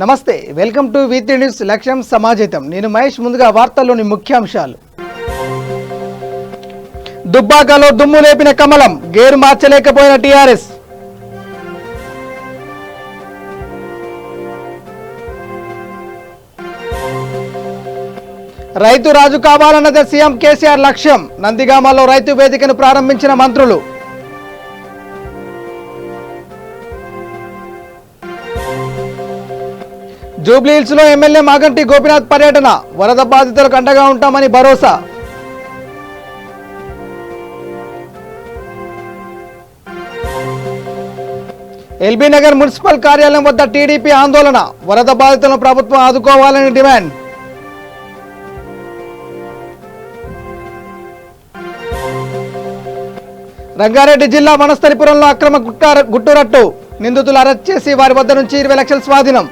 నమస్తే, welcome to Vithi news. లక్ష్యం సమాజహితం. నేను మహేష్. ముందుగా వార్తల్లోని ముఖ్యాంశాలు. దుబ్బాకలో దుమ్ము లేపిన కమలం, గేరు మార్చలేకపోయిన టీఆర్ఎస్. రైతు రాజు కావాలన్నదే సీఎం కేసీఆర్ లక్ష్యం. నందిగామలో రైతు వేదికను ప్రారంభించిన మంత్రులు. జూబ్లీహిల్స్ లో ఎమ్మెల్యే మాగంటి గోపీనాథ్ పర్యటన. వరద బాధితులకు అండగా ఉంటామని భరోసా. ఎల్బీ నగర్ మున్సిపల్ కార్యాలయం వద్ద టీడీపీ ఆందోళన. వరద బాధితులను ప్రభుత్వం ఆదుకోవాలని డిమాండ్. రంగారెడ్డి జిల్లా వనస్థలిపురంలో అక్రమ గుట్టురట్టు. నిందితులు అరెస్ట్ చేసి వారి వద్ద నుంచి 20 లక్షల స్వాధీనం.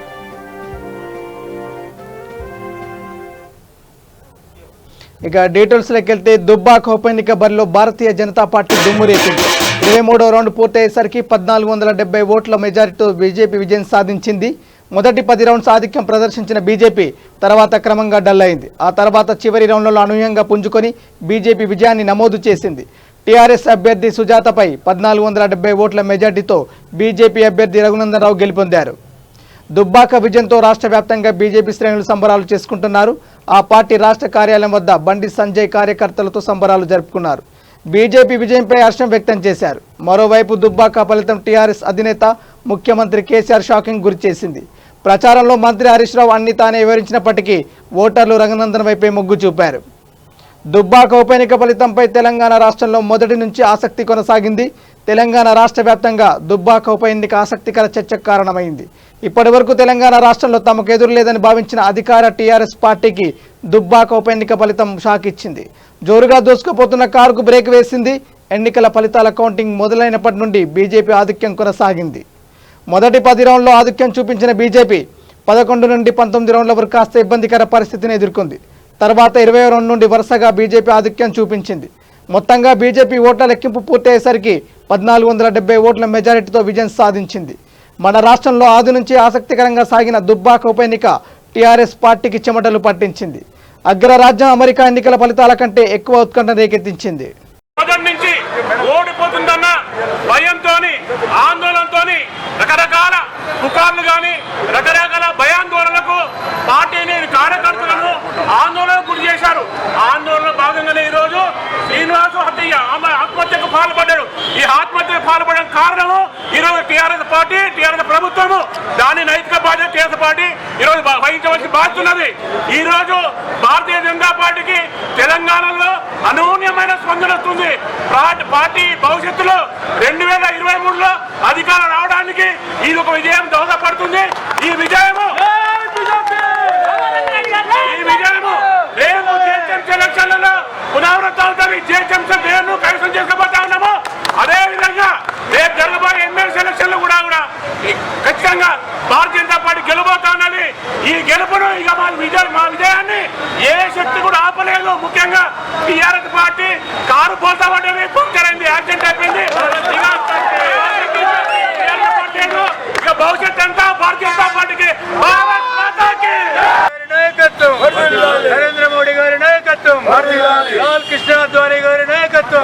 ఇక డీటెయిల్స్లోకి వెళ్తే దుబ్బాక ఉప ఎన్నిక బరిలో భారతీయ జనతా పార్టీ దుమ్ము రేపింది. 23వ రౌండ్ పూర్తయ్యేసరికి 1470 ఓట్ల మెజారిటీతో బీజేపీ విజయం సాధించింది. మొదటి 10 రౌండ్స్ ఆధిక్యం ప్రదర్శించిన బీజేపీ తర్వాత క్రమంగా డల్ అయింది. ఆ తర్వాత చివరి రౌండ్లలో అనూహ్యంగా పుంజుకొని బీజేపీ విజయాన్ని నమోదు చేసింది. టీఆర్ఎస్ అభ్యర్థి సుజాతపై 1470 ఓట్ల మెజార్టీతో బీజేపీ అభ్యర్థి రఘునందన్ రావు గెలుపొందారు. దుబ్బాక విజయంతో రాష్ట్ర వ్యాప్తంగా బీజేపీ శ్రేణులు సంబరాలు చేసుకుంటున్నారు. ఆ పార్టీ రాష్ట్ర కార్యాలయం వద్ద బండి సంజయ్ కార్యకర్తలతో సంబరాలు జరుపుకున్నారు. బీజేపీ విజయంపై హర్షం వ్యక్తం చేశారు. మరోవైపు దుబ్బాక ఫలితం టీఆర్ఎస్ అధినేత ముఖ్యమంత్రి కేసీఆర్ షాకింగ్ గురిచేసింది. ప్రచారంలో మంత్రి హరీష్ రావు అన్ని తానే వివరించినప్పటికీ ఓటర్లు రఘునందన్ వైపే మొగ్గు చూపారు. దుబ్బాక ఉప ఎన్నిక ఫలితంపై తెలంగాణ రాష్ట్రంలో మొదటి నుంచి ఆసక్తి కొనసాగింది. తెలంగాణ రాష్ట్ర వ్యాప్తంగా దుబ్బాక ఉప ఎన్నిక ఆసక్తికర చర్చకు కారణమైంది. ఇప్పటి వరకు తెలంగాణ రాష్ట్రంలో తమకు ఎదురు లేదని భావించిన అధికార టీఆర్ఎస్ పార్టీకి దుబ్బాక ఉప ఎన్నిక ఫలితం షాక్ ఇచ్చింది. జోరుగా దూసుకుపోతున్న కారుకు బ్రేక్ వేసింది. ఎన్నికల ఫలితాల కౌంటింగ్ మొదలైనప్పటి నుండి బీజేపీ ఆధిక్యం కొనసాగింది. మొదటి 10 రౌండ్లో ఆధిక్యం చూపించిన బీజేపీ 11 నుండి 19 రౌండ్ల వరకు కాస్త ఇబ్బందికర పరిస్థితిని ఎదుర్కొంది. తర్వాత 20వ రౌండ్ నుండి వరుసగా బీజేపీ ఆధిక్యం చూపించింది. మొత్తంగా బీజేపీ ఓట్ల లెక్కింపు పూర్తయ్యేసరికి 1470 ఓట్ల మెజారిటీతో విజయం సాధించింది. మన రాష్ట్రంలో ఆది నుంచి ఆసక్తికరంగా సాగిన దుబ్బాక ఉప ఎన్నిక టీఆర్ఎస్ పార్టీకి చెమటలు పట్టించింది. అగ్రరాజ్యం అమెరికా ఎన్నికల ఫలితాల కంటే ఎక్కువ ఉత్కంఠ రేకెత్తించింది. ఓడిపోతుందన్న భయంతోని ఆందోళనతోని రకరకాల పుకార్లు కానీ రకరకాల భయాందోళనకు పార్టీని కార్యకర్తలను ఆందోళనకు గురి చేశారు. ఆందోళన భాగంగానే ఈరోజు శ్రీనివాసు ఆత్మహత్యకు పాల్పడ్డాడు. ఈ ఆత్మహత్యకు పాల్పడడానికి కారణము ఈరోజు టీఆర్ఎస్ పార్టీ, టీఆర్ఎస్ ప్రభుత్వము, దాని నైతిక బాధ్యత టీఆర్ఎస్ పార్టీ ఈరోజు వహించవలసిన బాధ్యత ఉన్నది. ఈ రోజు భారతీయ జనతా పార్టీకి తెలంగాణలో అనూన్యమైన స్పందన వస్తుంది. పార్టీ భవిష్యత్తులో 2023లో అధికారం రావడానికి ఇది ఒక విజయం దోహదపడుతుంది. ఈ విజయము రేపు జిహెచ్ఎంసీ ఎలక్షన్లలో పునరావృతం జిహెచ్ఎంసీ పేరును కైవసం చేసుకోబోతా ఉన్నాము. అదేవిధంగా రేపు జరగబోయే ఎమ్మెల్సీ ఎలక్షన్లు కూడా ఖచ్చితంగా భారతీయ జనతా పార్టీ గెలబోతా ఉన్నది. ఈ గెలుపును ఇక మా విజయాన్ని ఏ శక్తి కూడా ఆపలేదు. ముఖ్యంగా టీఆర్ఎస్ పార్టీ కారు పోతా పడ్డది, పంక్చర్ అయింది, యాక్సిడెంట్ అయిపోయింది. ఇక భవిష్యత్ అంతా భారతీయ జనతా పార్టీకి. నరేంద్ర మోడీ గారి నాయకత్వం, లాల్ కృష్ణ అద్వానీ గారి నాయకత్వం.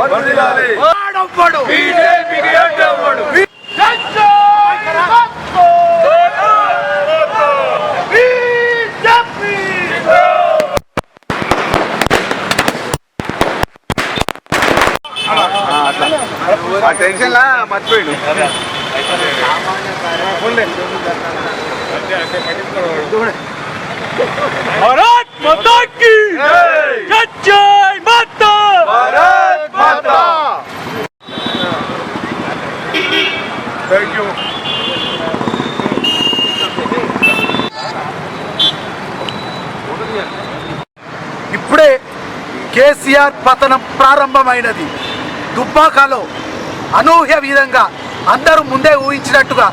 టెన్షన్ లా మర్చిపోయాడు. భారత్ మాతా కీ జై మాతా, భారత్ మాతా. Thank you. ఇప్పుడే కేసీఆర్ పతనం ప్రారంభమైనది. దుబ్బాకలో అనూహ్య విధంగా అందరూ ముందే ఊహించినట్టుగా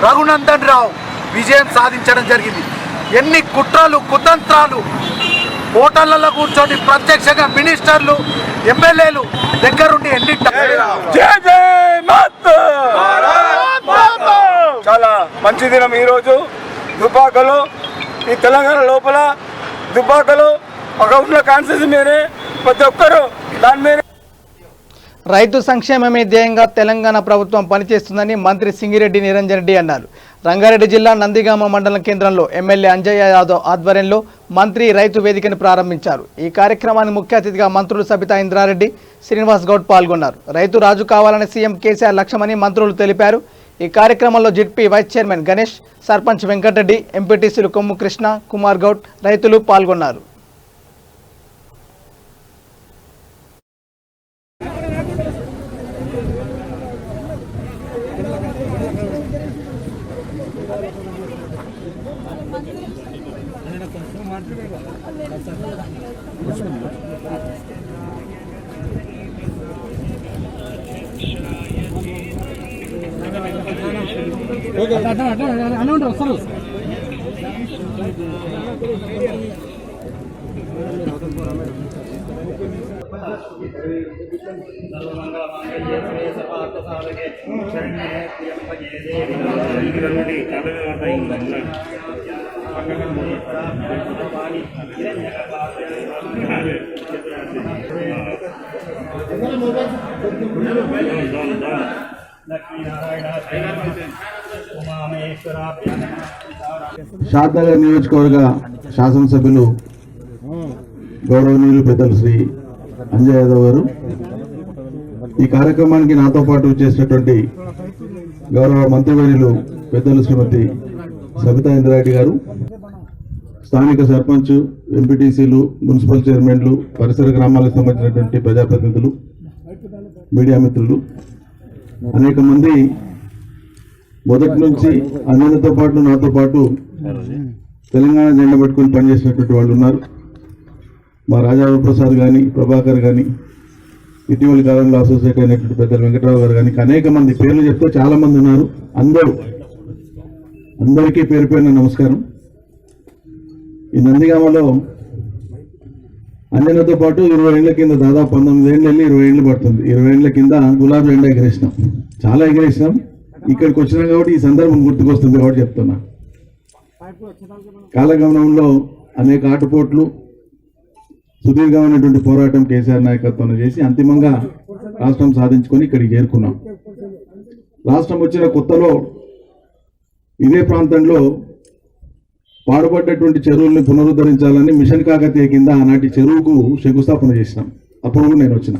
రఘునందన్ రావు విజయం సాధించడం జరిగింది. ఎన్ని కుట్రలు కుతంత్రాలు, హోటళ్లలో కూర్చొని ప్రత్యక్షంగా మినిస్టర్లు ఎమ్మెల్యేలు దగ్గరుండి ఎన్ని చాలా మంచి దినం ఈరోజు. దుబ్బాకలో ఈ తెలంగాణ లోపల దుబ్బాకలో ఒక ఉన్న కాన్సెన్స్ మీరే ప్రతి ఒక్కరు దాని మీద రైతు సంక్షేమమే ధ్యేయంగా తెలంగాణ ప్రభుత్వం పనిచేస్తుందని మంత్రి సింగిరెడ్డి నిరంజన్ రెడ్డి అన్నారు. రంగారెడ్డి జిల్లా నందిగామ మండలం కేంద్రంలో ఎమ్మెల్యే అంజయ్య యాదవ్ ఆధ్వర్యంలో మంత్రి రైతు వేదికను ప్రారంభించారు. ఈ కార్యక్రమాన్ని ముఖ్య అతిథిగా మంత్రులు సబితా ఇంద్రారెడ్డి, శ్రీనివాస్ గౌడ్ పాల్గొన్నారు. రైతు రాజు కావాలని సీఎం కేసీఆర్ లక్ష్యమని మంత్రులు తెలిపారు. ఈ కార్యక్రమంలో జిడ్పీ వైస్ చైర్మన్ గణేష్, సర్పంచ్ వెంకటరెడ్డి, ఎంపీటీసీలు కొమ్ము కృష్ణ, కుమార్ గౌడ్, రైతులు పాల్గొన్నారు. షాద్నగర్ నియోజకవర్గ శాసనసభ్యులు గౌరవనీయులు పెద్దలు శ్రీ అంజయ్ యాదవ్ గారు, ఈ కార్యక్రమానికి నాతో పాటు చేసినటువంటి గౌరవ మంత్రివర్యులు పెద్దలు శ్రీమతి సబితా ఇంద్రారెడ్డి గారు, స్థానిక సర్పంచ్, ఎంపీటీసీలు, మున్సిపల్ చైర్మన్లు, పరిసర గ్రామాలకు సంబంధించినటువంటి ప్రజాప్రతినిధులు, మీడియా మిత్రులు, అనేక మంది మొదటి నుంచి అందరితో పాటు నాతో పాటు తెలంగాణ జెండా పట్టుకుని పనిచేసినటువంటి వాళ్ళు ఉన్నారు. మా రాజారావు ప్రసాద్ కానీ, ప్రభాకర్ కానీ, ఇటీవలి కాలంలో అసోసియేట్ అయినటువంటి పెద్దలు వెంకటరావు గారు కానీ, అనేక మంది పేర్లు చెప్తే చాలా మంది ఉన్నారు. అందరికీ పేరు పేరున నమస్కారం. ఈ నందిగామలో అంజనతో పాటు 20 ఏళ్ల కింద, దాదాపు 19 ఏళ్ళు వెళ్ళి 20 ఏళ్ళు పడుతుంది. 20 ఏళ్ల కింద గులాబీ జెండా ఎగరేసినాం, చాలా ఎగరేసినాం. ఇక్కడికి వచ్చినాం కాబట్టి ఈ సందర్భం గుర్తుకొస్తుంది కాబట్టి చెప్తున్నా. కాలగమనంలో అనేక ఆటుపోట్లు, సుదీర్ఘమైనటువంటి పోరాటం కేసీఆర్ నాయకత్వం చేసి అంతిమంగా రాష్ట్రం సాధించుకొని ఇక్కడికి చేరుకున్నాం. రాష్ట్రం వచ్చిన కొత్తలో ఇదే ప్రాంతంలో పాడుపడ్డటువంటి చెరువుల్ని పునరుద్ధరించాలని మిషన్ కాకతీయ కింద ఆనాటి చెరువుకు శంకుస్థాపన చేసినాం. అప్పుడు నేను వచ్చిన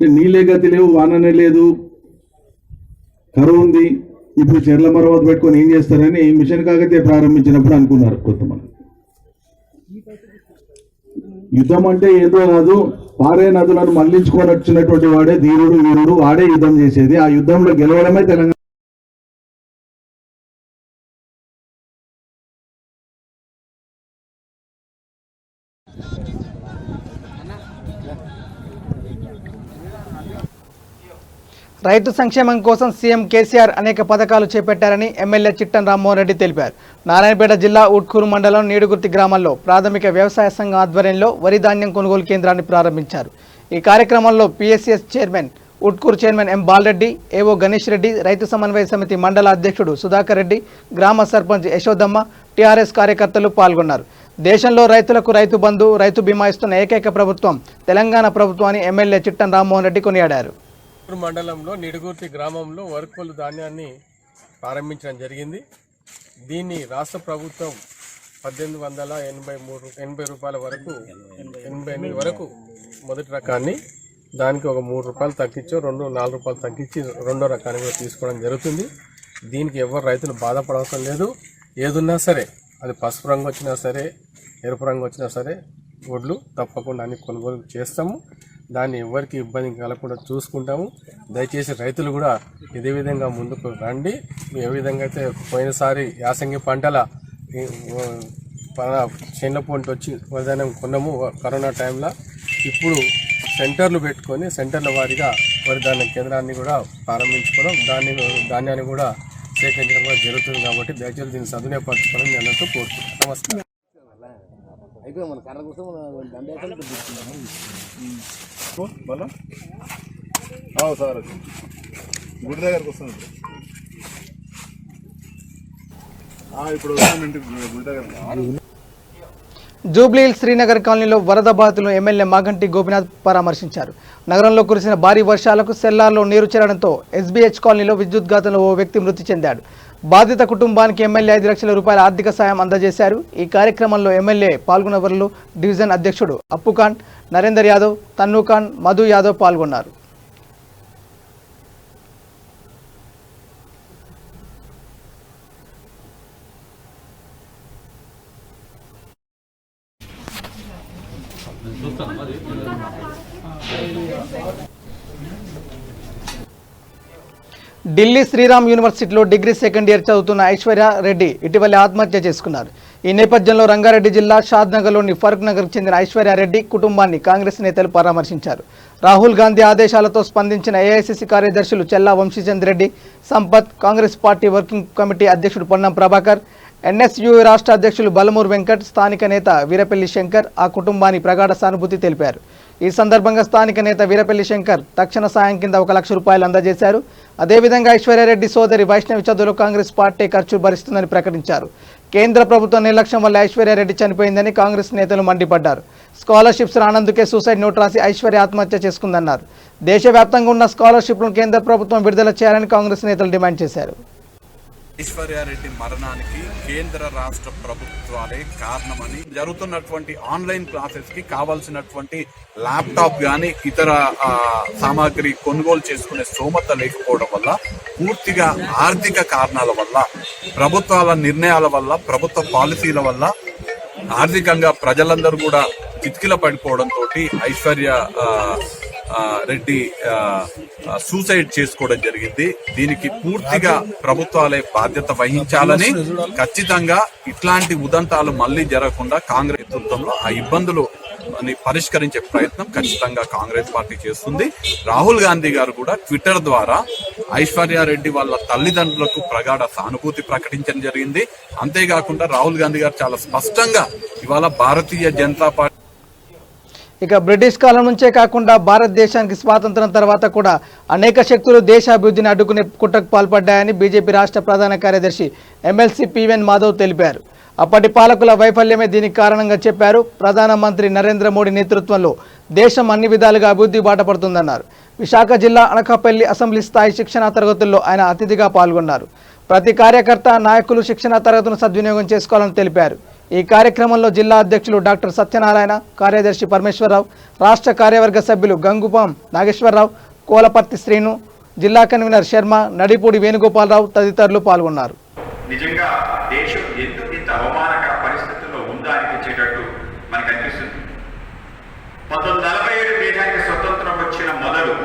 నీళ్ళే గతి లేవు, వాననే లేదు, కరువు ఉంది, ఇప్పుడు చెర్ల మరమ్మతు పెట్టుకొని ఏం చేస్తారని మిషన్ కాకతీయ ప్రారంభించినప్పుడు అనుకున్నారు కొంతమంది. యుద్ధం అంటే ఏదో కాదు, పారే నదులను మళ్లించుకొని వచ్చినటువంటి వాడే ధీరుడు, వీరుడు, వాడే యుద్ధం చేసేది. ఆ యుద్ధంలో గెలవడమే తెలంగాణ. రైతు సంక్షేమం కోసం సీఎం కేసీఆర్ అనేక పథకాలు చేపట్టారని ఎమ్మెల్యే చిట్టన్ రామ్మోహన్ రెడ్డి తెలిపారు. నారాయణపేట జిల్లా ఉట్కూరు మండలం నీడుగుర్తి గ్రామంలో ప్రాథమిక వ్యవసాయ సంఘం ఆధ్వర్యంలో వరి ధాన్యం కొనుగోలు కేంద్రాన్ని ప్రారంభించారు. ఈ కార్యక్రమంలో PSCS chairman, Utkoor chairman M Bala Reddy, ఏవో గణేష్ రెడ్డి, రైతు సమన్వయ సమితి మండల అధ్యక్షుడు సుధాకర్ రెడ్డి, గ్రామ సర్పంచ్ యశోదమ్మ, టీఆర్ఎస్ కార్యకర్తలు పాల్గొన్నారు. దేశంలో రైతులకు రైతు బంధు, రైతు బీమా ఇస్తున్న ఏకైక ప్రభుత్వం తెలంగాణ ప్రభుత్వం అని ఎమ్మెల్యే చిట్టన్ రామ్మోహన్ రెడ్డి కొనియాడారు. మండలంలో నిడుగుర్తి గ్రామంలో వరికొల్లు ధాన్యాన్ని ప్రారంభించడం జరిగింది. దీన్ని రాష్ట్ర ప్రభుత్వం 1883 రూపాయల వరకు, 88 వరకు మొదటి రకాన్ని, దానికి ఒక 3 రూపాయలు తగ్గించో 4 రూపాయలు తగ్గించి రెండో రకాన్ని కూడా తీసుకోవడం జరుగుతుంది. దీనికి ఎవరు రైతులు బాధపడవసరం లేదు. ఏదున్నా సరే, అది పసుపు రంగు వచ్చినా సరే, ఎరుపు రంగు వచ్చినా సరే, వడ్లు తప్పకుండా అన్ని కొనుగోలు చేస్తాము. దాన్ని ఎవరికి ఇబ్బంది కలగకుండా చూసుకుంటాము. దయచేసి రైతులు కూడా ఇదే విధంగా ముందుకు రండి. ఏ విధంగా అయితే పోయినసారి యాసంగి పంటల చేనుల పొంటి వచ్చి వరిధాన్యం కొన్నాము కరోనా టైంలో, ఇప్పుడు సెంటర్లు పెట్టుకొని సెంటర్ల వారీగా వరిధాన్యం కేంద్రాన్ని కూడా ప్రారంభించుకోవడం, ధాన్యాన్ని కూడా సేకరించడం కూడా జరుగుతుంది. కాబట్టి దయచేసి దీన్ని సద్వినియోగపరచుకోవడం నేను అందరితో కోరుతున్నాను. నమస్కారం. సార్ గుడి దగ్గరకు వస్తుంది. జూబ్లీహిల్స్ శ్రీనగర్ కాలనీలో వరద బాధితులను ఎమ్మెల్యే మాగంటి గోపినాథ్ పరామర్శించారు. నగరంలో కురిసిన భారీ వర్షాలకు సెల్లార్లో నీరు చేరడంతో ఎస్బీహెచ్ కాలనీలో విద్యుద్ఘాతంలో ఓ వ్యక్తి మృతి చెందాడు. బాధిత కుటుంబానికి ఎమ్మెల్యే 5 లక్షల రూపాయల ఆర్థిక సాయం అందజేశారు. ఈ కార్యక్రమంలో ఎమ్మెల్యే పాల్గొన్నవారు డివిజన్ అధ్యక్షుడు అప్పుఖాన్, నరేందర్ యాదవ్, తన్నూఖాన్, మధు యాదవ్ పాల్గొన్నారు. ఢిల్లీ శ్రీరామ్ యూనివర్సిటీలో డిగ్రీ సెకండ్ ఇయర్ చదువుతున్న ఐశ్వర్య రెడ్డి ఇటీవల ఆత్మహత్య చేసుకున్నారు. ఈ నేపథ్యంలో రంగారెడ్డి జిల్లా షాద్నగర్లోని ఫరూక్ నగర్కు చెందిన ఐశ్వర్య రెడ్డి కుటుంబాన్ని కాంగ్రెస్ నేతలు పరామర్శించారు. రాహుల్ గాంధీ ఆదేశాలతో స్పందించిన ఏఐసిసి కార్యదర్శులు Challa Vamshichand Reddy, Sampath, Congress party working committee అధ్యక్షుడు పొన్నం ప్రభాకర్, ఎన్ఎస్యు రాష్ట్ర అధ్యక్షులు బలమూరు వెంకట్, స్థానిక నేత వీరపల్లి శంకర్ ఆ కుటుంబానికి ప్రగాఢ సానుభూతి తెలిపారు. ఈ సందర్భంగా స్థానిక నేత వీరపల్లి శంకర్ తక్షణ సాయం కింద 1 లక్ష రూపాయలు అందజేశారు. అదేవిధంగా ఐశ్వర్యారెడ్డి సోదరి వైష్ణవి చదువులో కాంగ్రెస్ పార్టీ ఖర్చు భరిస్తుందని ప్రకటించారు. కేంద్ర ప్రభుత్వం నిర్లక్ష్యం వల్ల ఐశ్వర్యారెడ్డి చనిపోయిందని కాంగ్రెస్ నేతలు మండిపడ్డారు. స్కాలర్షిప్స్ రానందుకే సూసైడ్ నోట్ రాసి ఐశ్వర్య ఆత్మహత్య చేసుకుందన్నారు. దేశవ్యాప్తంగా ఉన్న స్కాలర్షిప్లను కేంద్ర ప్రభుత్వం విడుదల చేయాలని కాంగ్రెస్ నేతలు డిమాండ్ చేశారు. ఐశ్వర్యారెడ్డి మరణానికి కేంద్ర రాష్ట్ర ప్రభుత్వాలే కారణమని, జరుగుతున్నటువంటి ఆన్లైన్ క్లాసెస్ కి కావాల్సినటువంటి ల్యాప్టాప్ గాని ఇతర సామాగ్రి కొనుగోలు చేసుకునే స్తోమత లేకపోవడం వల్ల, పూర్తిగా ఆర్థిక కారణాల వల్ల, ప్రభుత్వాల నిర్ణయాల వల్ల, ప్రభుత్వ పాలసీల వల్ల ఆర్థికంగా ప్రజలందరూ కూడా చితికిల పడిపోవడంతో ఐశ్వర్య రెడ్డి సూసైడ్ చేసుకోవడం జరిగింది. దీనికి పూర్తిగా ప్రభుత్వాలే బాధ్యత వహించాలని, ఖచ్చితంగా ఇట్లాంటి ఉదంతాలు మళ్లీ జరగకుండా కాంగ్రెస్ నేతృత్వంలో ఆ ఇబ్బందులు పరిష్కరించే ప్రయత్నం ఖచ్చితంగా కాంగ్రెస్ పార్టీ చేస్తుంది. రాహుల్ గాంధీ గారు కూడా ట్విట్టర్ ద్వారా ఐశ్వర్యారెడ్డి వాళ్ళ తల్లిదండ్రులకు ప్రగాఢ సానుభూతి ప్రకటించడం జరిగింది. అంతేకాకుండా రాహుల్ గాంధీ గారు చాలా స్పష్టంగా ఇవాళ భారతీయ జనతా పార్టీ ఇక బ్రిటిష్ కాలం నుంచే కాకుండా భారతదేశానికి స్వాతంత్రం తర్వాత కూడా అనేక శక్తులు దేశాభివృద్ధిని అడ్డుకునే కుట్రకు పాల్పడ్డాయని బీజేపీ రాష్ట్ర ప్రధాన కార్యదర్శి ఎమ్మెల్సీ పివెన్ మాధవ్ తెలిపారు. అప్పటి పాలకుల వైఫల్యమే దీనికి కారణంగా చెప్పారు. ప్రధానమంత్రి నరేంద్ర మోడీ నేతృత్వంలో దేశం అన్ని విధాలుగా అభివృద్ధి బాటపడుతుందన్నారు. విశాఖ జిల్లా అనకాపల్లి అసెంబ్లీ స్థాయి శిక్షణా తరగతుల్లో ఆయన అతిథిగా పాల్గొన్నారు. ప్రతి కార్యకర్త, నాయకులు శిక్షణా తరగతులను సద్వినియోగం చేసుకోవాలని తెలిపారు. ఈ కార్యక్రమంలో జిల్లా అధ్యక్షులు డాక్టర్ సత్యనారాయణ, కార్యదర్శి పరమేశ్వరరావు, రాష్ట్ర కార్యవర్గ సభ్యులు గంగుపాం నాగేశ్వరరావు, కోలపర్తి శ్రీను, జిల్లా కన్వీనర్ శర్మ, నడిపూడి వేణుగోపాలరావు తదితరులు పాల్గొన్నారు. నిజంగా దేశం ఎందుకు ఇంత అవమానకర పరిస్థితుల్లో ఉందా అనిపించేటట్టు మనకు అనిపిస్తుంది. 1947 దేశానికి స్వతంత్రం వచ్చిన మొదలు,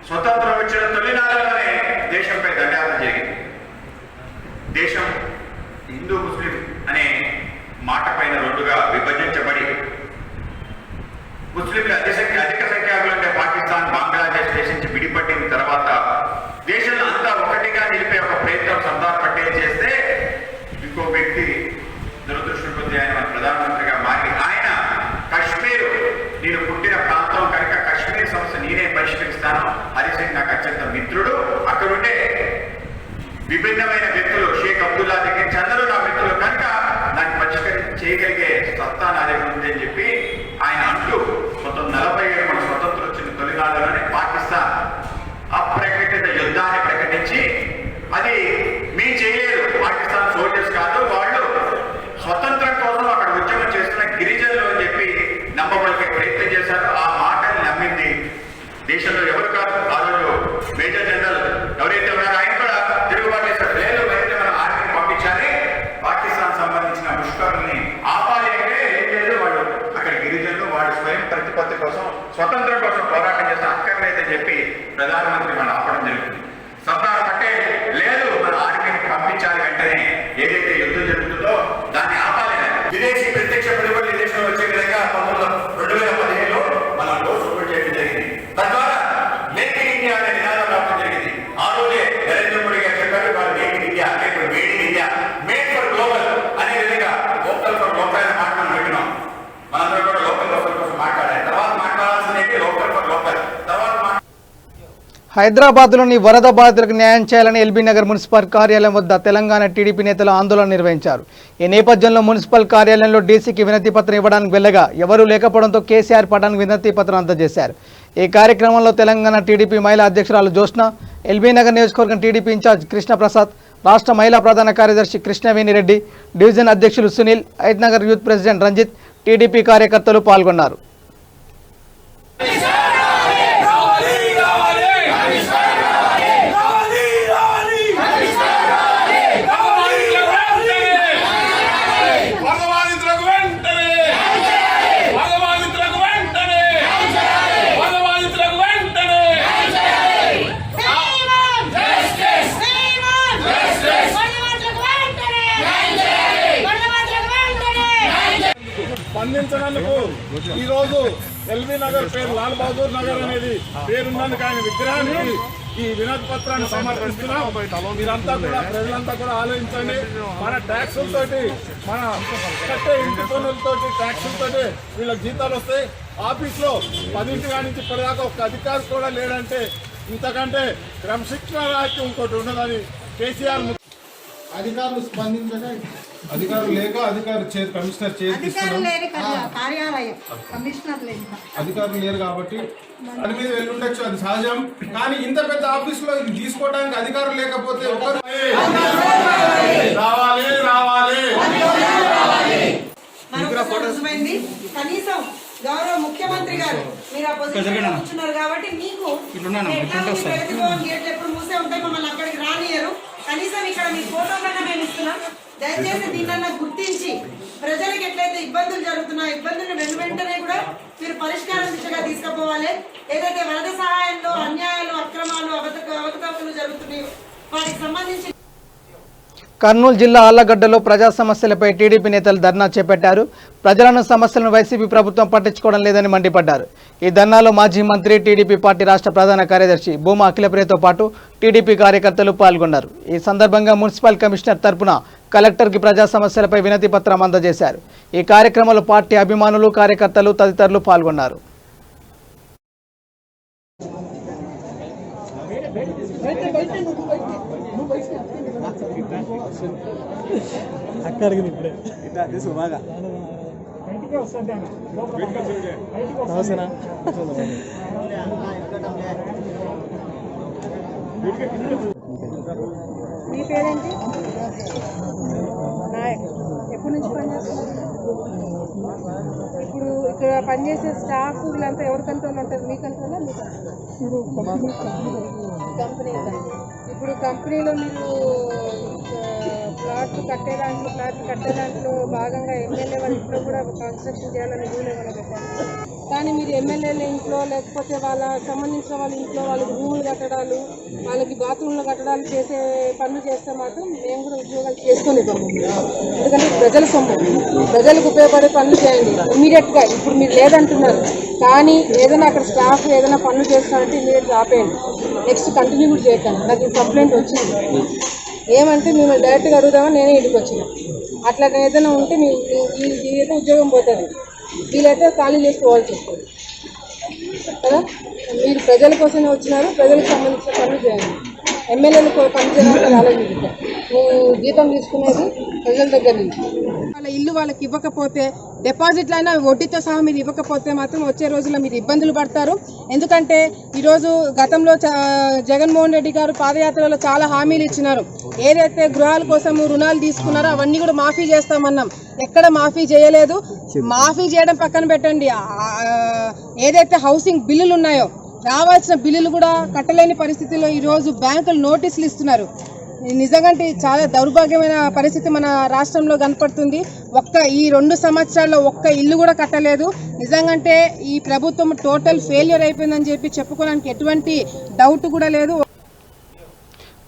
స్వతంత్రం వచ్చిన తొలినాళ్ళలోనే దేశంపై దండయాత్ర జరిగింది. దేశం హిందూ ముస్లిం అనే మాట పైన రెండుగా విభజించబడి, ముస్లింలు అధిక సంఖ్యాకులు అంటే పాకిస్తాన్, బంగ్లాదేశ్ దేశం నుంచి విడిపట్టిన తర్వాత దేశంలో అంతా ఒకటిగా నిలిపే ఒక ప్రయత్నం సర్దార్ పటేల్ చేస్తే, ఇంకో వ్యక్తి దురదృష్టం కొద్ది ఆయన మన ప్రధానమంత్రిగా మారి, ఆయన కశ్మీర్ నేను పుట్టిన ప్రాంతం కనుక కశ్మీర్ సమస్య నేనే పరిష్కరిస్తాను, హరిసింగ్ నాకు అత్యంత మిత్రుడు, అక్కడుండే విభిన్నమైన వ్యక్తులు షేక్ అబ్దుల్లా దగ్గర అందరూ నా మిత్రులు కనుక నాకు చేయగలిగే సత్తా నా దగ్గర ఉంది అని చెప్పి ఆయన అంటూ 1947 మన స్వతంత్రం వచ్చిన తొలినాళ్ళలోనే పాకిస్తాన్ అప్రకటిత యుద్ధాన్ని ప్రకటించి, అది మీ చేయలేదు, పాకిస్తాన్ సోల్జర్స్ కాదు, వాళ్ళు స్వతంత్రం కోసం అక్కడ ఉద్యమం చేస్తున్న గిరిజనులు అని చెప్పి నమ్మబలికే ప్రయత్నం చేశారు. ఆ మాటని నమ్మింది దేశంలో ఎవరు కాదు, ఆ రోజు మేజర్ జనరల్ ఎవరైతే ఉన్నారో ఆయన కూడా తిరుగుబాటు చేశారు. లేదు, అయితే మనం ఆర్మీని పంపించాలి, పాకిస్తాన్ సంబంధించిన ముష్కరుల్ని ఆపాలి అంటే ఏం లేదు, వాళ్ళు అక్కడ గిరిజనులు వాళ్ళు స్వయం ప్రతిపత్తి కోసం, స్వతంత్రం కోసం పోరాటం చేస్తే అక్కర్లేదని చెప్పి ప్రధానమంత్రి మనం ఆపడం జరుగుతుంది. సర్దార్ పటేల్ లేదు, మన ఆర్మీని పంపించాలి, వెంటనే ఏదైతే యుద్ధం జరుగుతుందో దాన్ని ఆపాలి. విదేశీ ప్రత్యక్ష పెట్టుబడులు ఈ దేశంలో వచ్చే విధంగా 2015లో మనం డోర్ సపోర్ట్ చేయడం జరిగింది. తద్వారా మేక్ ఇన్ ఇండియా అనే నినాదం రావడం జరిగింది. ఆ రోజే నరేంద్ర మోడీ గారు చెప్పారు, వాళ్ళు మేక్ ఇన్ ఇండియా, ఇప్పుడు made in India, made for global అనే విధంగా లోకల్ ఫర్ లోకల్ అనే మాట మనం పెట్టినాం. మనందరూ కూడా లోకల్ కోసం మాట్లాడాలి. తర్వాత మాట్లాడాల్సింది లోకల్ ఫర్ లోకల్. తర్వాత హైదరాబాద్లోని వరద బాధితులకు న్యాయం చేయాలని ఎల్బీ నగర్ మున్సిపల్ కార్యాలయం వద్ద తెలంగాణ టీడీపీ నేతలు ఆందోళన నిర్వహించారు. ఈ నేపథ్యంలో మున్సిపల్ కార్యాలయంలో డీసీకి వినతి పత్రం ఇవ్వడానికి వెళ్ళగా ఎవరూ లేకపోవడంతో కేసీఆర్ పటానికి వినతి పత్రం అందజేశారు. ఈ కార్యక్రమంలో తెలంగాణ టీడీపీ మహిళా అధ్యక్షురాలు జ్యోత్స్న, ఎల్బీ నగర్ నియోజకవర్గం టీడీపీ ఇన్ఛార్జ్ కృష్ణప్రసాద్, రాష్ట్ర మహిళా ప్రధాన కార్యదర్శి కృష్ణవేణిరెడ్డి, డివిజన్ అధ్యక్షులు Sunil, Hydernagar youth president Ranjith, TDP కార్యకర్తలు పాల్గొన్నారు. స్పందించినందుకు ఈరోజు ఎల్బీ నగర్ పేరు లాల్ బహదూర్ నగర్ అనేది పేరున్నందుకు ఆయన విగ్రహానికి ఈ వినతి పత్రాన్ని సమర్పిస్తున్నాం. మీరంతా కూడా ప్రజలంతా కూడా ఆలోచించండి. మన ట్యాక్సులతోటి, మన కట్టే ఇంటి పన్నులతోటి, ట్యాక్సులతోటి వీళ్ళకి జీతాలు వస్తాయి. ఆఫీస్లో 10 నుంచి ఇప్పటిదాకా ఒక అధికారి కూడా లేడంటే ఇంతకంటే క్రమశిక్షణ రాజ్యం ఇంకోటి ఉండదని కేసీఆర్ అధికారులు స్పందించక, అధికారులు లేక కమిషనర్ అధికారులు లేరు కాబట్టి దాని మీద వెళ్ళుండొచ్చు, అది సహజం. కానీ ఇంత పెద్ద ఆఫీస్ లో ఇది తీసుకోవడానికి అధికారులు లేకపోతే ఒకరు రావాలి రావాలి కనీసం గౌరవ ముఖ్యమంత్రి గారు మీరు ఆ పొజిషన్ కూర్చున్నారు కాబట్టి మీకు గేట్లు ఎప్పుడు మూసే ఉంటాయి, మమ్మల్ని అక్కడికి రానియరు. కనీసం ఇక్కడ మీ ఫోటో కన్నా మేము ఇస్తున్నాం. దయచేసి దీన్నన్నా గుర్తించి ప్రజలకు ఎట్లయితే ఇబ్బందులు జరుగుతున్నాయో ఇబ్బందులు వెంటనే కూడా మీరు పరిష్కారం దిశగా తీసుకుపోవాలి. ఏదైతే వరద సహాయంలో అన్యాయాలు, అక్రమాలు, అవకతవకలు జరుగుతున్నాయో వాటికి సంబంధించి కర్నూలు జిల్లా ఆళ్లగడ్డలో ప్రజా సమస్యలపై టీడీపీ నేతలు ధర్నా చేపట్టారు. ప్రజలను సమస్యలను వైసీపీ ప్రభుత్వం పట్టించుకోవడం లేదని మండిపడ్డారు. ఈ ధర్నాలో మాజీ మంత్రి, టీడీపీ పార్టీ రాష్ట్ర ప్రధాన కార్యదర్శి భూమా అఖిలప్రియతో పాటు టీడీపీ కార్యకర్తలు పాల్గొన్నారు. ఈ సందర్భంగా మున్సిపల్ కమిషనర్ తరపున కలెక్టర్కి ప్రజా సమస్యలపై వినతి పత్రం అందజేశారు. ఈ కార్యక్రమంలో పార్టీ అభిమానులు, కార్యకర్తలు తదితరులు పాల్గొన్నారు. మీ పేరేంటి? నాయక్. ఎప్పటి నుంచి పనిచేస్తున్నారు? ఇప్పుడు ఇక్కడ పనిచేసే స్టాఫ్ వీళ్ళంతా ఎవరి కంట్రోల్ ఉంటారు? మీ కంట్రోలా? మీ కంపెనీ. ఇప్పుడు కంపెనీలో మీరు ఫ్లాట్లు కట్టే దాంట్లో భాగంగా ఎమ్మెల్యే వాళ్ళ ఇంట్లో కూడా కన్స్ట్రక్షన్ చేయాలని రూల్ ఏమైనా పెట్టారు. కానీ మీరు ఎమ్మెల్యేల ఇంట్లో లేకపోతే వాళ్ళ సంబంధించిన వాళ్ళ ఇంట్లో వాళ్ళకి రూములు కట్టడాలు, వాళ్ళకి బాత్రూమ్లు కట్టడాలు చేసే పనులు చేస్తే మాత్రం మేము కూడా ఉద్యోగాలు చేసుకొని ఇవ్వము. ఎందుకంటే ప్రజల సొమ్ము, ప్రజలకు ఉపయోగపడే పనులు చేయండి ఇమీడియట్గా. ఇప్పుడు మీరు లేదంటున్నారు, కానీ ఏదైనా అక్కడ స్టాఫ్ ఏదైనా పనులు చేస్తారంటే ఇమీడియట్గా ఆపేయండి. నెక్స్ట్ కంటిన్యూ కూడా చేయకండి. నాకు కంప్లైంట్ వచ్చింది. ఏమంటే మిమ్మల్ని డైరెక్ట్గా అడుగుదామని నేనే ఇంటికి వచ్చిన. అట్లా ఏదైనా ఉంటే ఏదైతే ఉద్యోగం పోతుంది, వీళ్ళైతే ఖాళీ చేసుకోవాల్సి వస్తుంది కదా. మీరు ప్రజల కోసమే వచ్చినారు, ప్రజలకు సంబంధించిన పనులు చేయండి. ఎమ్మెల్యేలు పని చేయడానికి ఆలోచించారు. నువ్వు జీతం తీసుకునేది ప్రజల దగ్గర నుంచి. వాళ్ళ ఇల్లు వాళ్ళకి ఇవ్వకపోతే, డిపాజిట్లు అయినా వడ్డీతో సహా మీరు ఇవ్వకపోతే మాత్రం వచ్చే రోజుల్లో మీరు ఇబ్బందులు పడతారు. ఎందుకంటే ఈరోజు గతంలో జగన్మోహన్ రెడ్డి గారు పాదయాత్రలో చాలా హామీలు ఇచ్చినారు. ఏదైతే గృహాల కోసం రుణాలు తీసుకున్నారో అవన్నీ కూడా మాఫీ చేస్తామన్నాం. ఎక్కడ మాఫీ చేయలేదు. మాఫీ చేయడం పక్కన పెట్టండి, ఏదైతే హౌసింగ్ బిల్లులు ఉన్నాయో రావాల్సిన బిల్లులు కూడా కట్టలేని పరిస్థితిలో ఈరోజు బ్యాంకులు నోటీసులు ఇస్తున్నారు. నిజంగా చాలా దౌర్భాగ్యమైన పరిస్థితి మన రాష్ట్రంలో కనపడుతుంది. ఈ 2 సంవత్సరాల్లో ఒక్క ఇల్లు కూడా కట్టలేదు. నిజంగా ఈ ప్రభుత్వం టోటల్ ఫెయిల్యూర్ అయిపోయిందని చెప్పి చెప్పుకోవడానికి ఎటువంటి డౌట్ కూడా లేదు.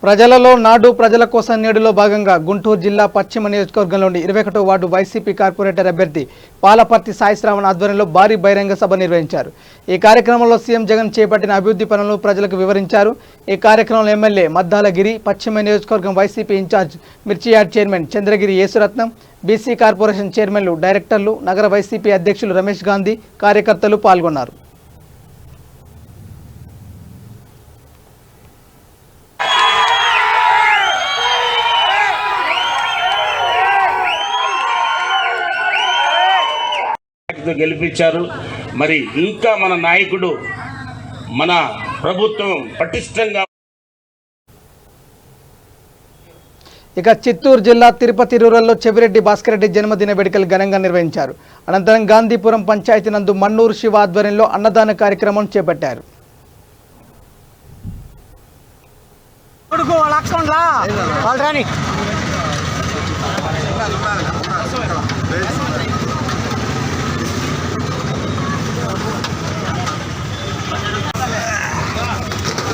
ప్రజలలో నాడు ప్రజల కోసం నేడులో భాగంగా గుంటూరు జిల్లా పశ్చిమ నియోజకవర్గంలోని 21వ వార్డు వైసీపీ కార్పొరేటర్ అభ్యర్థి పాలపర్తి సాయి శ్రావణ్ ఆధ్వర్యంలో భారీ బహిరంగ సభ నిర్వహించారు. ఈ కార్యక్రమంలో సీఎం జగన్ చేపట్టిన అభివృద్ధి పనులను ప్రజలకు వివరించారు. ఈ కార్యక్రమంలో ఎమ్మెల్యే మద్దాలగిరి, పశ్చిమ నియోజకవర్గం వైసీపీ ఇన్ఛార్జ్ మిర్చియాడ్ chairman Chandragiri Yesuratnam, BC corporation చైర్మన్లు, డైరెక్టర్లు, నగర వైసీపీ అధ్యక్షులు రమేష్ గాంధీ, కార్యకర్తలు పాల్గొన్నారు. గెలిపించారు. మరి ఇంకా మన నాయకుడు మన ప్రభుత్వం పటిష్టంగా. ఇక చిత్తూరు జిల్లా తిరుపతి రూరల్లో చెవిరెడ్డి భాస్కర్ రెడ్డి జన్మదిన వేడుకలు ఘనంగా నిర్వహించారు. అనంతరం గాంధీపురం పంచాయతీ నందు మన్నూరు శివ ఆధ్వర్యంలో అన్నదాన కార్యక్రమం చేపట్టారు.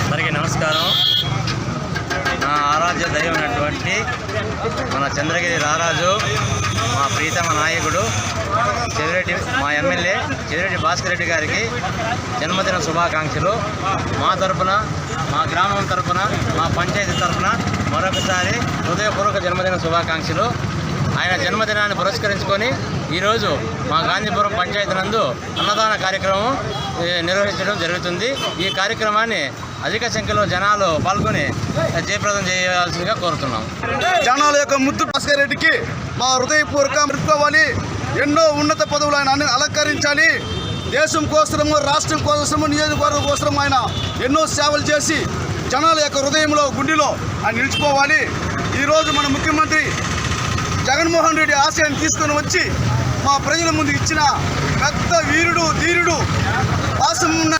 అందరికీ నమస్కారం. నా ఆరాధ్య దైవమైనటువంటి మన చంద్రగిరి రారాజు, మా ప్రీతమ నాయకుడు చెవిరెడ్డి, మా ఎమ్మెల్యే చెవిరెడ్డి భాస్కర్ రెడ్డి గారికి జన్మదిన శుభాకాంక్షలు. మా తరఫున, మా గ్రామం తరఫున, మా పంచాయతీ తరఫున మరొకసారి హృదయపూర్వక జన్మదిన శుభాకాంక్షలు. ఆయన జన్మదినాన్ని పురస్కరించుకొని ఈరోజు మా గాంధీపురం పంచాయతీ నందు అన్నదాన కార్యక్రమం నిర్వహించడం జరుగుతుంది. ఈ కార్యక్రమాన్ని అధిక సంఖ్యలో జనాలు పాల్గొని జయప్రదం చేయాల్సిందిగా కోరుతున్నాం. జనాల యొక్క ముద్దు భాస్కర్ రెడ్డికి మా హృదయపూర్వక మెచ్చుకోవాలి. ఎన్నో ఉన్నత పదవులు ఆయన అలంకరించాలి. దేశం కోసము, రాష్ట్రం కోసము, నియోజకవర్గం కోసం ఆయన ఎన్నో సేవలు చేసి జనాల యొక్క హృదయంలో, గుండెలో ఆయన నిలిచిపోవాలి. ఈరోజు మన ముఖ్యమంత్రి జగన్మోహన్ రెడ్డి ఆశయాన్ని తీసుకొని వచ్చి మా ప్రజల ముందు ఇచ్చిన పెద్ద వీరుడు, ధీరుడు, ఆశం ఉన్న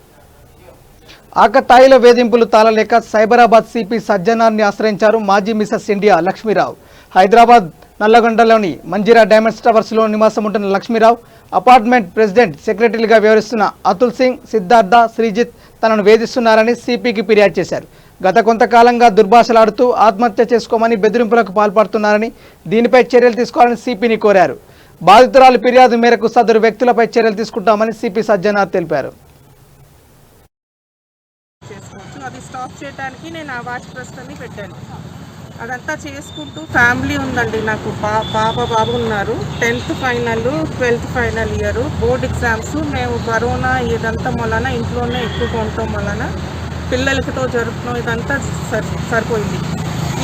ఆకతాయిల వేధింపులు తాళలేక సైబరాబాద్ సిపి సజ్జనార్ని ఆశ్రయించారు మాజీ మిసెస్ ఇండియా లక్ష్మీరావు. హైదరాబాద్ నల్లగొండలోని మంజీరా డైమండ్స్ టవర్స్లో నివాసం ఉంటున్న లక్ష్మీరావు అపార్ట్మెంట్ ప్రెసిడెంట్ సెక్రటరీగా వ్యవహరిస్తున్న అతుల్ సింగ్, సిద్ధార్థ, శ్రీజిత్ తనను వేధిస్తున్నారని సిపికి ఫిర్యాదు చేశారు. గత కొంతకాలంగా దుర్భాషలాడుతూ ఆత్మహత్య చేసుకోమని బెదిరింపులకు పాల్పడుతున్నారని, దీనిపై చర్యలు తీసుకోవాలని సిపిని కోరారు. బాధితురాలు ఫిర్యాదు మేరకు సదరు వ్యక్తులపై చర్యలు తీసుకుంటామని సిపి సజ్జనార్ తెలిపారు. అది స్టాప్ చేయడానికి నేను ఆ వాచ్ ప్రశ్నని పెట్టాను. అదంతా చేసుకుంటూ ఫ్యామిలీ ఉందండి. నాకు బాబు ఉన్నారు. 10th final, 12th final year, board exams. మేము కరోనా ఇదంతా వలన ఇంట్లోనే ఎక్కువ ఉండటం వలన పిల్లలతో జరుపుతాం, ఇదంతా సరిపోయింది.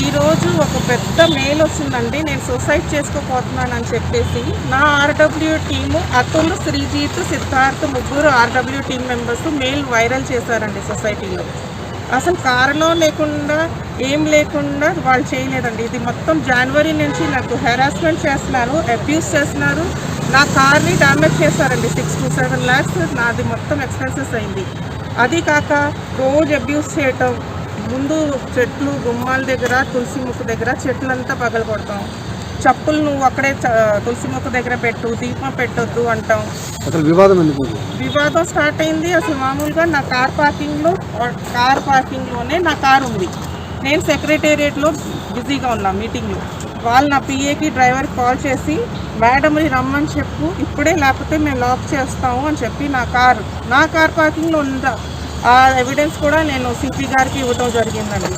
ఈరోజు ఒక పెద్ద మెయిల్ వచ్చిందండి, నేను సూసైడ్ చేసుకోపోతున్నానని చెప్పేసి. నా ఆర్డబ్ల్యూ టీము అతుల్, శ్రీజిత్, సిద్ధార్థ్ ముగ్గురు RW team members mail viral చేశారండి సొసైటీలో. అసలు కారణం లేకుండా, ఏం లేకుండా వాళ్ళు చేయలేదండి. ఇది మొత్తం జనవరి నుంచి నాకు హెరాస్మెంట్ చేస్తున్నారు, అబ్యూస్ చేస్తున్నారు. నా కార్ని డ్యామేజ్ చేశారండి. 6 to 7 lakhs నాది మొత్తం ఎక్స్పెన్సెస్ అయింది. అది కాక రోజు అబ్యూస్ చేయటం. ముందు చెట్లు గుమ్మాల దగ్గర, తులసి ముక్కు దగ్గర చెట్లంతా పగలగొడతాం. చెప్పులు నువ్వు అక్కడే తులసి ముక్కు దగ్గర పెట్టు, దీపం పెట్టొద్దు అంటాం. అసలు వివాదం స్టార్ట్ అయింది. అసలు మామూలుగా నా కార్ పార్కింగ్లోనే నా కార్ ఉంది. నేను సెక్రటేరియట్లో బిజీగా ఉన్నా మీటింగ్లో. వాళ్ళు నా పిఏకి డ్రైవర్కి కాల్ చేసి, మేడంని రమ్మని చెప్పు ఇప్పుడే, లేకపోతే మేము లాక్ చేస్తాము అని చెప్పి నా కార్ పార్కింగ్లో ఉందా ఆ ఎవిడెన్స్ కూడా నేను సిపి గారికి ఇవ్వడం జరిగిందండి.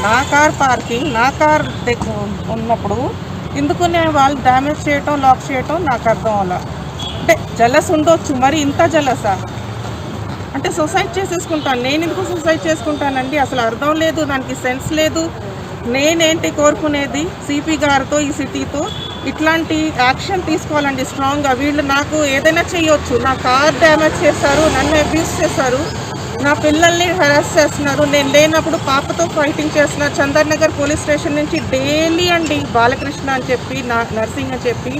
నా కార్ పార్కింగ్, నా కార్ దగ్గర ఉన్నప్పుడు ఎందుకు నేను వాళ్ళు డ్యామేజ్ చేయటం, లాక్ చేయటం నాకు అర్థం అలా. అంటే జలస్ ఉండొచ్చు, మరి ఇంత జలసా? అంటే సూసైడ్ చేసేసుకుంటాను. నేను ఎందుకు సూసైడ్ చేసుకుంటానండి? అసలు అర్థం లేదు, దానికి సెన్స్ లేదు. నేనేంటి కోరుకునేది, సిపి గారితో, ఈ సిటీతో ఇట్లాంటి యాక్షన్ తీసుకోవాలండి స్ట్రాంగ్గా. వీళ్ళు నాకు ఏదైనా చేయొచ్చు. నా కార్ డ్యామేజ్ చేశారు, నన్ను అబ్యూస్ చేశారు, నా పిల్లల్ని హెరాస్ చేస్తున్నారు. నేను లేనప్పుడు పాపతో ఫైటింగ్ చేస్తున్నారు. చందర్నగర్ పోలీస్ స్టేషన్ నుంచి డైలీ అండి బాలకృష్ణ అని చెప్పి, నర్సింగ్ అని చెప్పి,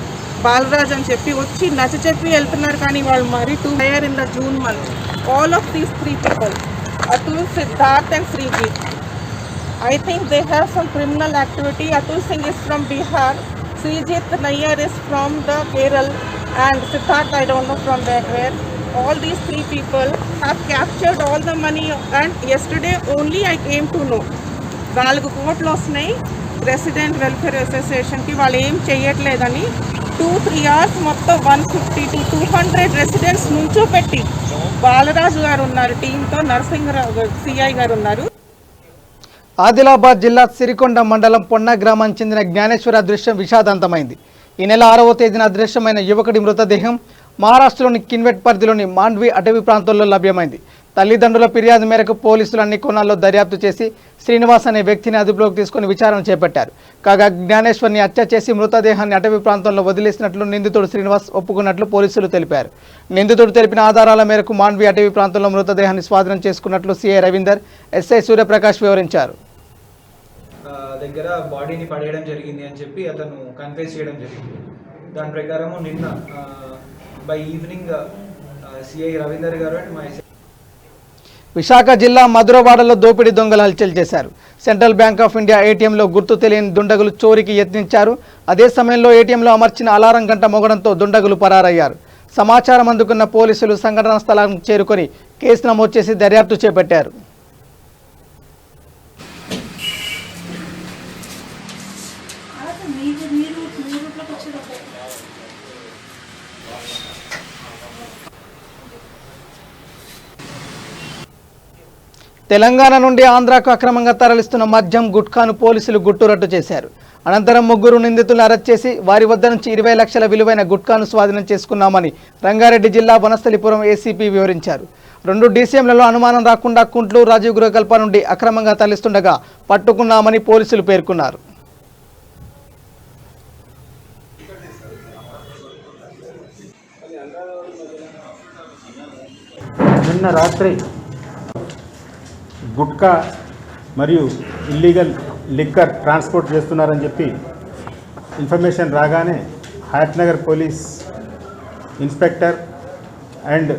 బాలరాజ్ అని చెప్పి వచ్చి నచ్చ చెప్పి వెళ్తున్నారు. కానీ వాళ్ళు మరీ 2 years in the June month. All of these 3 people, Atul, Siddharth and Srijit, I think they have some criminal activity. Atul Singh is from Bihar, Srijit Nayyar is from the Kerala, and Siddharth I don't know from where. All these 3 people have captured all the money, and yesterday only I came to know 4 కోట్లు వస్తున్నాయి resident welfare అసోసియేషన్కి. వాళ్ళు ఏం చేయట్లేదని 2-3 hours మొత్తం 150 to 200 residents నుంచో పెట్టి, బాలరాజు గారు ఉన్నారు టీంతో, నరసింహరావు సిఐ గారు ఉన్నారు. ఆదిలాబాద్ జిల్లా సిరికొండ మండలం పొన్న గ్రామానికి చెందిన జ్ఞానేశ్వర అదృశ్యం విషాదాంతమైంది. ఈ నెల 6వ తేదీన అదృశ్యమైన యువకుడి మృతదేహం మహారాష్ట్రలోని కిన్వెట్ పరిధిలోని మాండ్వి అటవీ ప్రాంతంలో లభ్యమైంది. తల్లిదండ్రుల ఫిర్యాదు మేరకు పోలీసులు అన్ని కోణాల్లో దర్యాప్తు చేసి శ్రీనివాస్ అనే వ్యక్తిని అదుపులోకి తీసుకుని విచారణ చేపట్టారు. కాగా జ్ఞానేశ్వర్ని హత్య చేసి మృతదేహాన్ని అటవీ ప్రాంతంలో వదిలేసినట్లు నిందితుడు శ్రీనివాస్ ఒప్పుకున్నట్లు పోలీసులు తెలిపారు. నిందితుడు తెలిపిన ఆధారాల మేరకు మాండ్వి అటవీ ప్రాంతంలో మృతదేహాన్ని స్వాధీనం చేసుకున్నట్లు సిఐ రవీందర్, ఎస్ఐ సూర్యప్రకాష్ వివరించారు. దగ్గర బాడీని పడేయడం జరిగింది అని చెప్పి అతను కన్ఫెస్ చేయడం జరిగింది. దాని ప్రకారము నిన్న బై ఈవినింగ్ సిఐ రవీందర్ గారు అండ్ మై విశాఖ జిల్లా మధురవాడలో దోపిడీ దొంగలు హల్చల్ చేశారు. సెంట్రల్ బ్యాంక్ ఆఫ్ ఇండియా ఏటీఎంలో గుర్తు తెలియని దుండగులు చోరీకి యత్నించారు. అదే సమయంలో ఏటీఎంలో అమర్చిన అలారం గంట మోగడంతో దుండగులు పరారయ్యారు. సమాచారం అందుకున్న పోలీసులు సంఘటనా స్థలానికి చేరుకొని కేసు నమోదు చేసి దర్యాప్తు చేపట్టారు. తెలంగాణ నుండి ఆంధ్రాకు అక్రమంగా తరలిస్తున్న మద్యం గుట్కాను పోలీసులు గుట్టురట్టు చేశారు. అనంతరం ముగ్గురు నిందితులను అరెస్ట్ చేసి వారి వద్ద నుంచి 20 లక్షల విలువైన గుట్కాను స్వాధీనం చేసుకున్నామని రంగారెడ్డి జిల్లా వనస్థలిపురం ఏసీపీ వివరించారు. 2 డీసీఎంలలో అనుమానం రాకుండా కుంట్లు రాజీవ్ గృహకల్ప నుండి అక్రమంగా తరలిస్తుండగా పట్టుకున్నామని పోలీసులు పేర్కొన్నారు. నిన్న రాత్రి గుట్కా మరియు ఇల్లీగల్ లిక్కర్ ట్రాన్స్పోర్ట్ చేస్తున్నారని చెప్పి ఇన్ఫర్మేషన్ రాగానే Hayathnagar police inspector and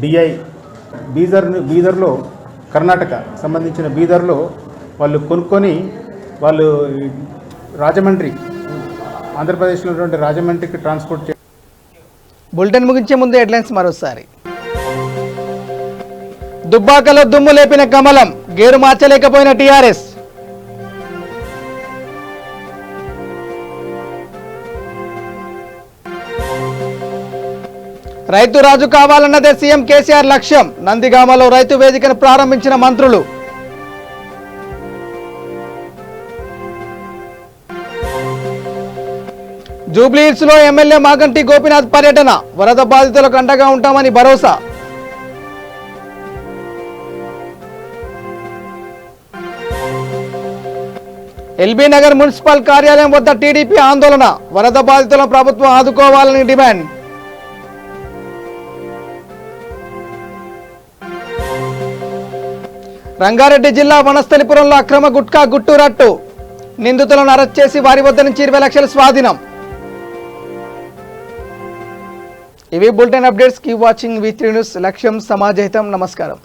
DI బీదర్లో కర్ణాటక సంబంధించిన బీదర్లో వాళ్ళు కొనుక్కొని వాళ్ళు రాజమండ్రి ఆంధ్రప్రదేశ్లో ఉన్నటువంటి రాజమండ్రికి ట్రాన్స్పోర్ట్ చే బులెటిన్ ముగించే ముందు హెడ్లైన్స్ మరోసారి. దుబ్బాకలో దుమ్ము లేపిన కమలం, గేరు మార్చలేకపోయిన టీఆర్ఎస్. రైతు రాజు కావాలన్నదే సీఎం కేసీఆర్ లక్ష్యం. నందిగామలో రైతు వేదికను ప్రారంభించిన మంత్రులు. జూబ్లీహిల్స్లో ఎమ్మెల్యే మాగంటి గోపీనాథ్ పర్యటన, వరద బాధితులకు అండగా ఉంటామని భరోసా. ఎల్బీ నగర్ మున్సిపల్ కార్యాలయం వద్ద టీడీపీ ఆందోళన, వరద బాధితులను ప్రభుత్వం ఆదుకోవాలని డిమాండ్. రంగారెడ్డి జిల్లా వనస్థలిపురంలో అక్రమ గుట్కా గుట్టురట్టు, నిందితులను అరెస్ట్ చేసి వారి వద్ద నుంచి 20 లక్షల స్వాధీనం. ఇవి bulletin updates. Keep watching V3 news. లక్ష్యం సమాజహితం. నమస్కారం.